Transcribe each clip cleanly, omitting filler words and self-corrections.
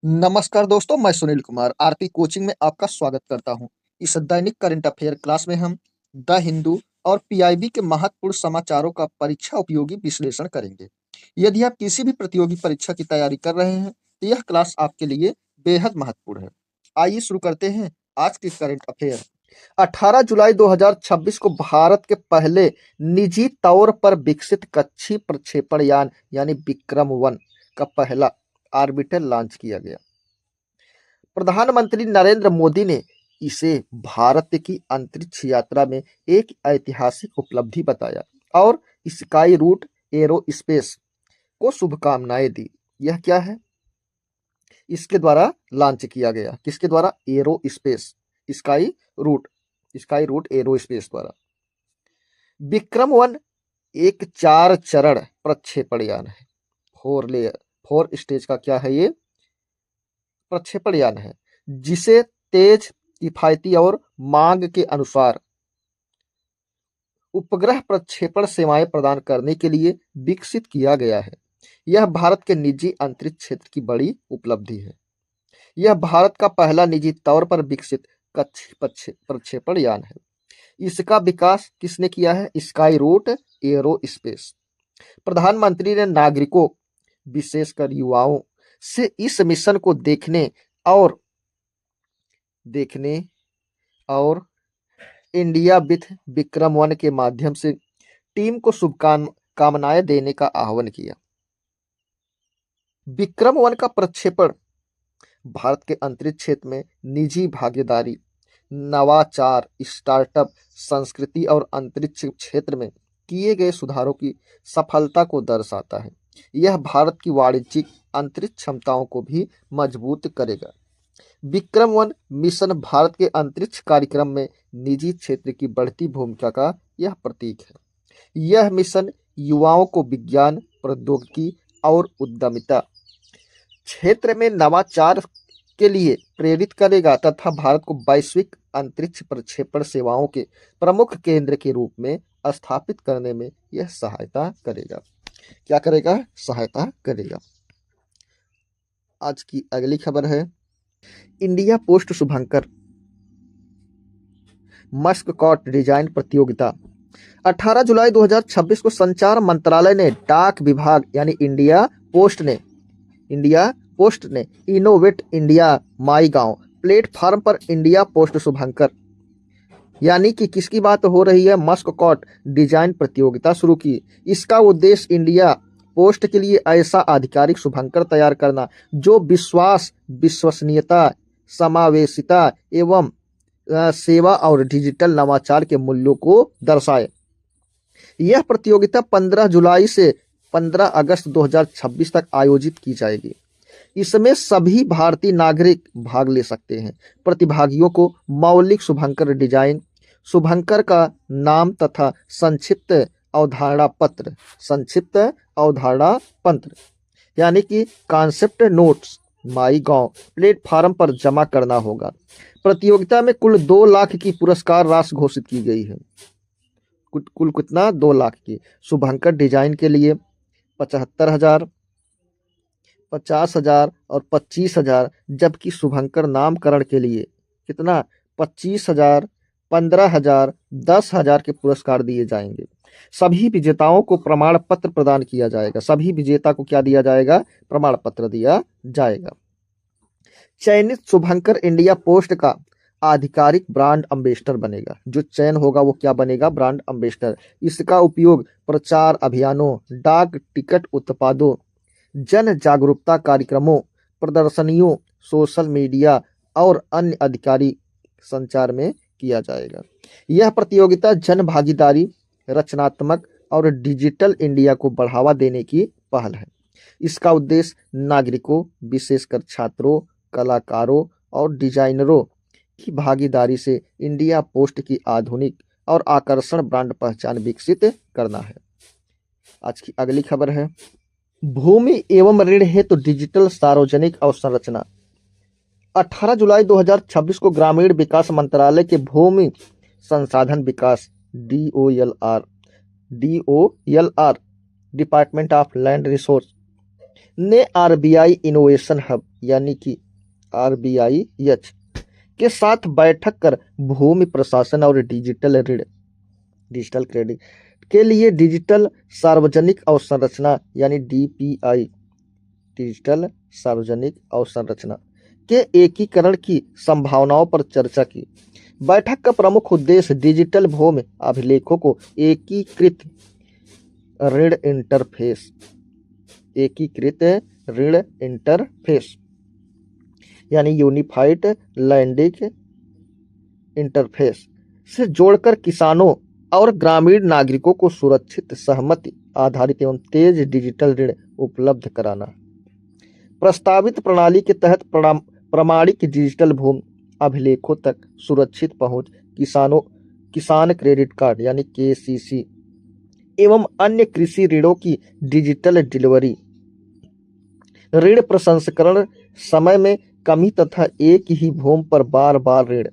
नमस्कार दोस्तों, मैं सुनील कुमार आरपी कोचिंग में आपका स्वागत करता हूं। इस दैनिक करंट अफेयर क्लास में हम द हिंदू और पीआईबी के महत्वपूर्ण समाचारों का परीक्षा उपयोगी विश्लेषण करेंगे। यदि आप किसी भी प्रतियोगी परीक्षा की तैयारी कर रहे हैं तो यह क्लास आपके लिए बेहद महत्वपूर्ण है। आइए शुरू करते हैं आज के करंट अफेयर। 18 जुलाई 2026 को भारत के पहले निजी तौर पर विकसित कक्षीय प्रक्षेपण यान यानी विक्रम-1 का पहला ऑर्बिटर लॉन्च किया गया। प्रधानमंत्री नरेंद्र मोदी ने इसे भारत की अंतरिक्ष यात्रा में एक ऐतिहासिक उपलब्धि बताया और स्काई रूट एरोस्पेस को शुभकामनाएं दी। यह क्या है? इसके द्वारा लॉन्च किया गया। किसके द्वारा? Aerospace, Skyroot Skyroot aerospace द्वारा। विक्रम-1 एक 4 चरण प्रक्षेपण यान है। 4 स्टेज का क्या है? ये प्रक्षेपण यान है जिसे तेज, किफायती और मांग के अनुसार उपग्रह प्रक्षेपण सेवाएं प्रदान करने के लिए विकसित किया गया है। यह भारत के निजी अंतरिक्ष क्षेत्र की बड़ी उपलब्धि है। यह भारत का पहला निजी तौर पर विकसित कक्षीय प्रक्षेपण यान है। इसका विकास किसने किया है? Skyroot aerospace. प्रधानमंत्री ने नागरिकों, विशेषकर युवाओं से इस मिशन को देखने और इंडिया विथ विक्रम-1 के माध्यम से टीम को शुभकामनाएं देने का आह्वान किया। विक्रम-1 का प्रक्षेपण भारत के अंतरिक्ष क्षेत्र में निजी भागीदारी, नवाचार, स्टार्टअप, संस्कृति और अंतरिक्ष क्षेत्र में किए गए सुधारों की सफलता को दर्शाता है। यह भारत की वाणिज्यिक अंतरिक्ष क्षमताओं को भी मजबूत करेगा। विक्रम-1 मिशन भारत के अंतरिक्ष कार्यक्रम में निजी क्षेत्र की बढ़ती भूमिका का यह प्रतीक है। यह मिशन युवाओं को विज्ञान, प्रौद्योगिकी और उद्यमिता क्षेत्र में नवाचार के लिए प्रेरित करेगा तथा भारत को वैश्विक अंतरिक्ष प्रक्षेपण सेवाओं के प्रमुख केंद्र के रूप में स्थापित करने में यह सहायता करेगा। क्या करेगा? सहायता करेगा। आज की अगली खबर है इंडिया पोस्ट शुभंकर मस्ककॉट डिजाइन प्रतियोगिता। 18 जुलाई 2026 को संचार मंत्रालय ने डाक विभाग यानी इंडिया पोस्ट ने इनोवेट इंडिया माई गांव प्लेटफॉर्म पर इंडिया पोस्ट शुभंकर यानी कि किसकी बात हो रही है? मस्ककॉट डिजाइन प्रतियोगिता शुरू की। इसका उद्देश्य इंडिया पोस्ट के लिए ऐसा आधिकारिक शुभंकर तैयार करना जो विश्वास, विश्वसनीयता, समावेशिता एवं सेवा और डिजिटल नवाचार के मूल्यों को दर्शाए। यह प्रतियोगिता 15 जुलाई से 15 अगस्त 2026 तक आयोजित की जाएगी। इसमें सभी भारतीय नागरिक भाग ले सकते हैं। प्रतिभागियों को मौलिक शुभंकर डिजाइन, शुभंकर का नाम तथा संक्षिप्त अवधारणा पत्र यानी कि कॉन्सेप्ट नोट्स माई गांव प्लेटफॉर्म पर जमा करना होगा। प्रतियोगिता में कुल 2 लाख की पुरस्कार राशि घोषित की गई है। कुल कितना? 2 लाख की। शुभंकर डिजाइन के लिए 75,000, 50,000 और 25,000, जबकि शुभंकर नामकरण के लिए कितना? 25,000, 15,000, 10,000 के पुरस्कार दिए जाएंगे। सभी विजेताओं को प्रमाण पत्र प्रदान किया जाएगा। सभी विजेता को क्या दिया जाएगा? प्रमाण पत्र दिया जाएगा। चयनित शुभंकर इंडिया पोस्ट का आधिकारिक ब्रांड एम्बेसडर बनेगा। जो चयन होगा वो क्या बनेगा? Brand ambassador. इसका उपयोग प्रचार अभियानों, डाक टिकट उत्पादों, जन जागरूकता कार्यक्रमों, प्रदर्शनियों, सोशल मीडिया और अन्य अधिकारी संचार में किया जाएगा। यह प्रतियोगिता जन भागीदारी, रचनात्मक और डिजिटल इंडिया को बढ़ावा देने की पहल है। इसका उद्देश्य नागरिकों, विशेषकर छात्रों, कलाकारों और डिजाइनरों की भागीदारी से इंडिया पोस्ट की आधुनिक और आकर्षक ब्रांड पहचान विकसित करना है। आज की अगली खबर है भूमि एवं ऋण हेतु डिजिटल सार्वजनिक अवसंरचना। 18 जुलाई 2026 को ग्रामीण विकास मंत्रालय के भूमि संसाधन विकास DOLR department of land resource ने आरबीआई इनोवेशन हब यानी कि RBIH के साथ बैठक कर भूमि प्रशासन और डिजिटल ऋण डिजिटल क्रेडिट के लिए डिजिटल सार्वजनिक अवसंरचना यानी DPI डिजिटल सार्वजनिक अवसंरचना के एकीकरण की संभावनाओं पर चर्चा की। बैठक का प्रमुख उद्देश्य डिजिटल भूमि अभिलेखों को एकीकृत ऋण इंटरफेस यानी यूनिफाइड लैंडिंग इंटरफेस से जोड़कर किसानों और ग्रामीण नागरिकों को सुरक्षित, सहमति आधारित एवं तेज डिजिटल ऋण उपलब्ध कराना। प्रस्तावित प्रणाली के तहत प्रमाणिक डिजिटल भूमि अभिलेखों तक सुरक्षित पहुंच, किसान क्रेडिट कार्ड यानी KCC एवं अन्य कृषि ऋणों की डिजिटल डिलीवरी, ऋण प्रसंस्करण समय में कमी तथा एक ही भूमि पर बार बार ऋण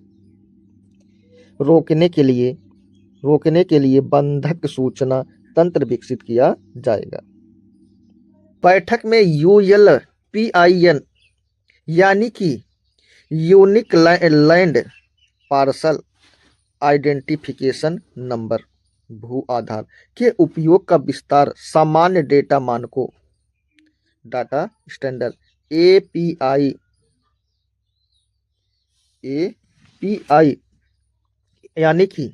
रोकने के लिए बंधक सूचना तंत्र विकसित किया जाएगा। बैठक में ULPIN यानी कि unique land parcel identification number भू आधार के उपयोग का विस्तार, सामान्य डेटा मानकों डाटा स्टैंडर्ड API यानी कि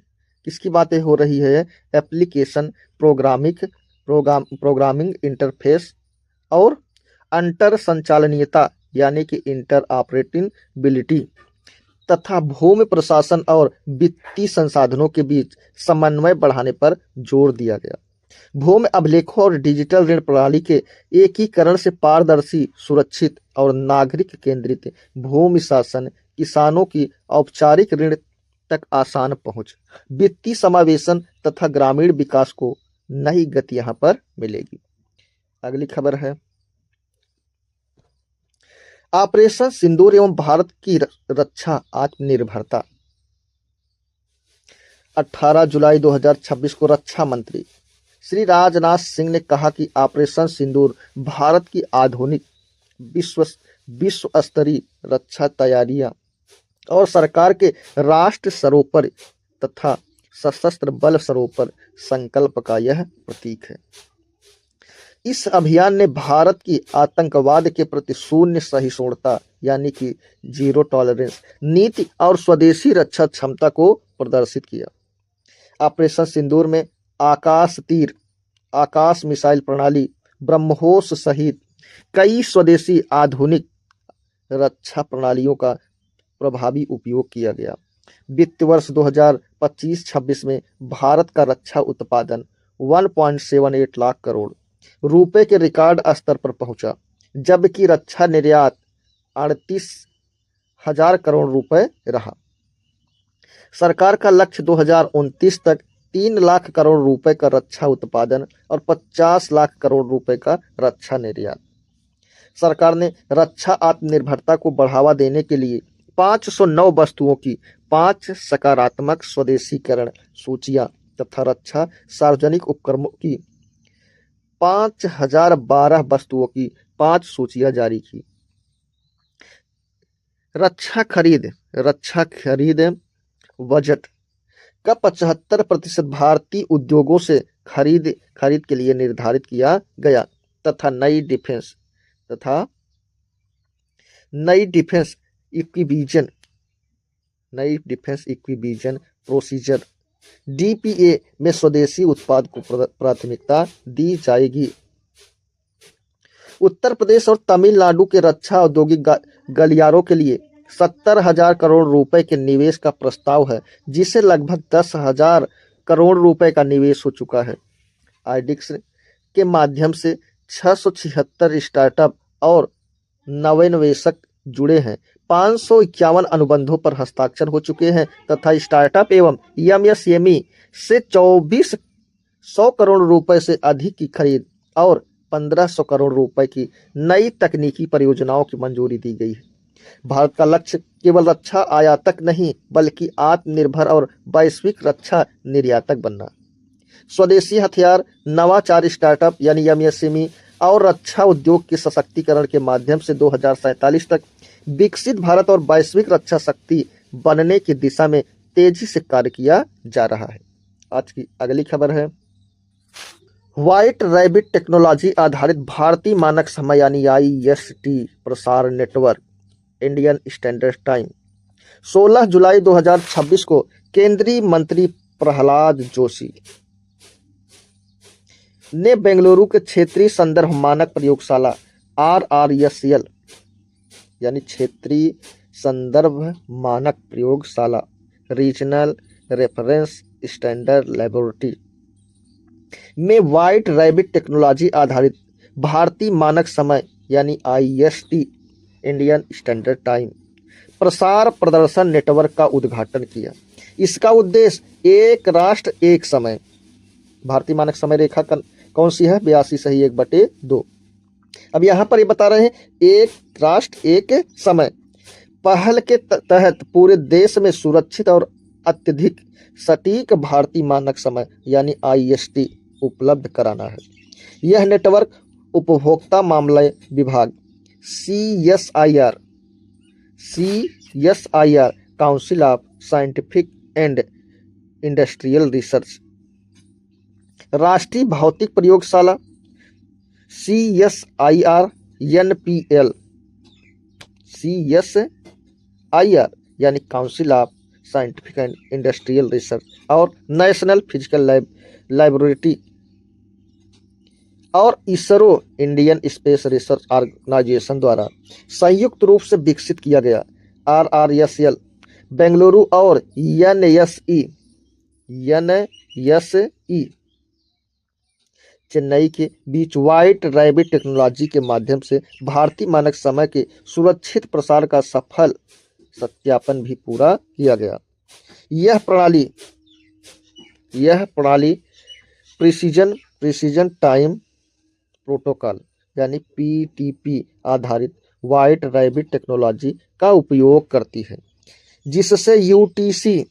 किसकी बातें हो रही है, एप्लीकेशन प्रोग्रामिंग इंटरफेस और अंतर संचालनीयता यानी कि इंटरऑपरेटिबिलिटी तथा भूमि प्रशासन और वित्तीय संसाधनों के बीच समन्वय बढ़ाने पर जोर दिया गया। भूमि अभिलेखों और डिजिटल ऋण प्रणाली के एकीकरण से पारदर्शी, सुरक्षित और नागरिक केंद्रित भूमि शासन, किसानों की औपचारिक ऋण तक आसान पहुंच, वित्तीय समावेशन तथा ग्रामीण विकास को नई गति यहां पर मिलेगी। अगली खबर है ऑपरेशन सिंदूर एवं भारत की रक्षा आत्मनिर्भरता। 18 जुलाई 2026 को रक्षा मंत्री श्री राजनाथ सिंह ने कहा कि ऑपरेशन सिंदूर भारत की आधुनिक विश्व स्तरीय रक्षा तैयारियां और सरकार के राष्ट्र सरोपर तथा सशस्त्र बल सरोपर संकल्प का यह प्रतीक है। इस अभियान ने भारत की आतंकवाद के प्रति शून्य सहिष्णुता यानी कि जीरो टॉलरेंस नीति और स्वदेशी रक्षा क्षमता को प्रदर्शित किया। ऑपरेशन सिंदूर में आकाश तीर, आकाश मिसाइल प्रणाली, ब्रह्मोस सहित कई स्वदेशी आधुनिक रक्षा प्रणालियों का प्रभावी उपयोग किया गया। वित्त वर्ष 2025-26 में भारत का रक्षा उत्पादन 1.78 लाख करोड़ रुपए के रिकॉर्ड स्तर पर पहुंचा, जबकि रक्षा निर्यात 38,000 करोड़ रुपए रहा। सरकार का लक्ष्य 2029 तक 3 लाख करोड़ रुपए का रक्षा उत्पादन और 50 लाख करोड़ रुपए का रक्षा निर्यात। सरकार ने रक्षा आत्मनिर्भरता को बढ़ावा देने के लिए 509 वस्तुओं की 5 सकारात्मक स्वदेशीकरण सूचियां तथा रक्षा सार्वजनिक उपक्रमों की 5012 वस्तुओं की 5 सूचियां जारी की। रक्षा खरीद बजट का 75% भारतीय उद्योगों से खरीद के लिए निर्धारित किया गया तथा नई डिफेंस इक्विजिशन प्रोसीजर DPA में स्वदेशी उत्पाद को प्राथमिकता दी जाएगी। उत्तर प्रदेश और तमिलनाडु के रक्षा औद्योगिक गलियारों के लिए 70,000 करोड़ रुपए के निवेश का प्रस्ताव है, जिसे लगभग 10,000 करोड़ रुपए का निवेश हो चुका है। आईडिक्स के माध्यम से 676 स्टार्टअप और नवोन्वेषक जुड़े हैं। 551 अनुबंधों पर हस्ताक्षर हो चुके हैं तथा स्टार्टअप एवं MSME से 2400 करोड़ रुपए से अधिक की खरीद और 1500 करोड़ रुपए की नई तकनीकी परियोजनाओं की मंजूरी दी गई है। भारत का लक्ष्य केवल रक्षा आयातक नहीं, बल्कि आत्मनिर्भर और वैश्विक रक्षा निर्यातक बनना। स्वदेशी हथियार, नवाचार स्टार्टअप यानी MSME और रक्षा उद्योग के सशक्तिकरण के माध्यम से 2047 तक विकसित भारत और वैश्विक रक्षा शक्ति बनने की दिशा में तेजी से कार्य किया जा रहा है। आज की अगली खबर है, व्हाइट रैबिट टेक्नोलॉजी आधारित भारतीय मानक समय यानी IST प्रसार नेटवर्क इंडियन स्टैंडर्ड टाइम 16 जुलाई 2026 को केंद्रीय मंत्री प्रहलाद जोशी ने बेंगलुरु के क्षेत्रीय संदर्भ मानक प्रयोगशाला RRSL यानी क्षेत्रीय संदर्भ मानक प्रयोगशाला रीजनल रेफरेंस स्टैंडर्ड लेबोरेटरी में व्हाइट रैबिट टेक्नोलॉजी आधारित भारतीय मानक समय यानी IST इंडियन स्टैंडर्ड टाइम प्रसार प्रदर्शन नेटवर्क का उद्घाटन किया। इसका उद्देश्य एक राष्ट्र एक समय, भारतीय मानक समय रेखा कौन सी है, 82/1/2। अब यहाँ पर ये बता रहे हैं एक राष्ट्र एक समय पहल के तहत पूरे देश में सुरक्षित और अत्यधिक सटीक भारतीय मानक समय यानी IST उपलब्ध कराना है। यह नेटवर्क उपभोक्ता मामले विभाग CSIR council of scientific and industrial research, राष्ट्रीय भौतिक प्रयोगशाला CSIR NPL, CSIR यानी council of scientific and industrial research और नेशनल फिजिकल लैबोरेटरी और ISRO Indian space research organisation द्वारा संयुक्त रूप से विकसित किया गया RRSL बेंगलुरु और NSE चेन्नई के बीच व्हाइट रैबिट टेक्नोलॉजी के माध्यम से भारतीय मानक समय के सुरक्षित प्रसार का सफल सत्यापन भी पूरा किया गया। यह प्रणाली प्रिसीजन टाइम प्रोटोकॉल यानी PTP आधारित व्हाइट रैबिट टेक्नोलॉजी का उपयोग करती है, जिससे UTC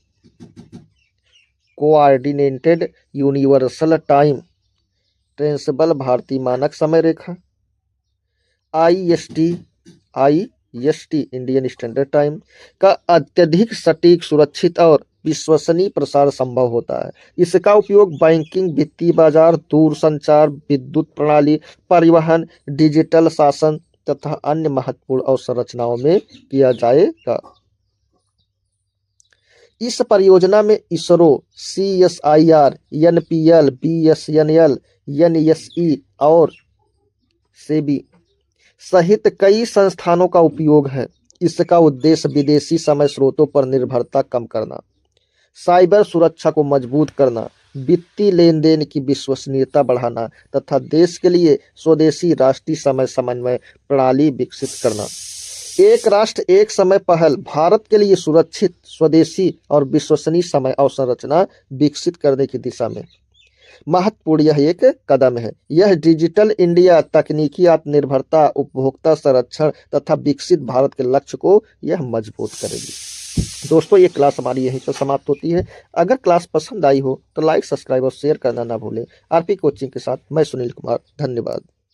coordinated universal time traceable भारतीय मानक समय रेखा IST इंडियन स्टैंडर्ड टाइम का अत्यधिक सटीक, सुरक्षित और विश्वसनीय प्रसार संभव होता है। इसका उपयोग बैंकिंग, वित्तीय बाजार, दूरसंचार, विद्युत प्रणाली, परिवहन, डिजिटल शासन तथा अन्य महत्वपूर्ण अवसंरचनाओं में किया जाएगा। इस परियोजना में ISRO, CSIR, NPL, BSNL, NSE और SEBI सहित कई संस्थानों का उपयोग है। इसका उद्देश्य विदेशी समय स्रोतों पर निर्भरता कम करना, साइबर सुरक्षा को मजबूत करना, वित्तीय लेन देन की विश्वसनीयता बढ़ाना तथा देश के लिए स्वदेशी राष्ट्रीय समय समन्वय प्रणाली विकसित करना। एक राष्ट्र एक समय पहल भारत के लिए सुरक्षित, स्वदेशी और विश्वसनीय समय अवसंरचना विकसित करने की दिशा में महत्वपूर्ण यह एक कदम है। यह डिजिटल इंडिया, तकनीकी आत्मनिर्भरता, उपभोक्ता संरक्षण तथा विकसित भारत के लक्ष्य को यह मजबूत करेगी। दोस्तों, ये क्लास हमारी यहीं पर समाप्त होती है। अगर क्लास पसंद आई हो तो लाइक, सब्सक्राइब और शेयर करना ना भूलें। आरपी कोचिंग के साथ मैं सुनील कुमार, धन्यवाद।